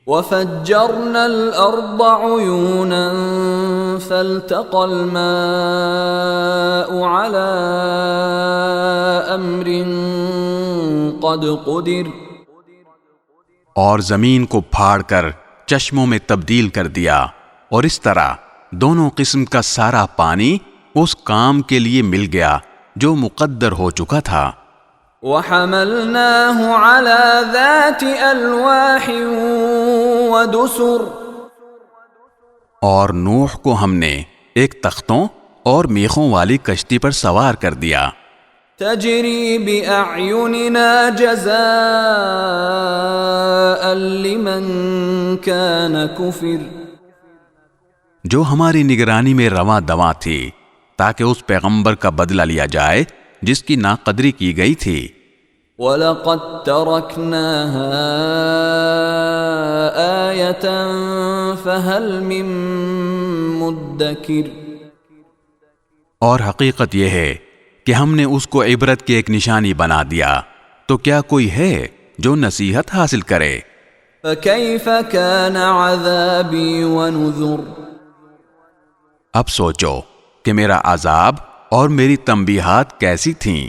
وَفَجَّرْنَا الْأَرْضَ عُيُونًا فَالْتَقَى الْمَاءُ عَلَى أَمْرٍ قَدْ قُدِرَ، اور زمین کو پھاڑ کر چشموں میں تبدیل کر دیا، اور اس طرح دونوں قسم کا سارا پانی اس کام کے لیے مل گیا جو مقدر ہو چکا تھا۔ وَحَمَلْنَاهُ عَلَى ذَاتِ أَلْوَاحٍ وَدُسُرٍ، اور نوح کو ہم نے ایک تختوں اور میخوں والی کشتی پر سوار کر دیا، تَجْرِي بِأَعْيُنِنَا جَزَاءً لِمَنْ كَانَ كُفِرَ، جو ہماری نگرانی میں رواں دواں تھی تاکہ اس پیغمبر کا بدلہ لیا جائے جس کی ناقدری کی گئی تھی۔ وَلَقَدْ تَرَكْنَاهَا آيَةً فَهَلْ مِن مُدَّكِرٍ، اور حقیقت یہ ہے کہ ہم نے اس کو عبرت کی ایک نشانی بنا دیا، تو کیا کوئی ہے جو نصیحت حاصل کرے؟ فَكَيْفَ كَانَ عَذَابِي وَنُذُرِ، اب سوچو کہ میرا عذاب اور میری تنبیہات کیسی تھیں۔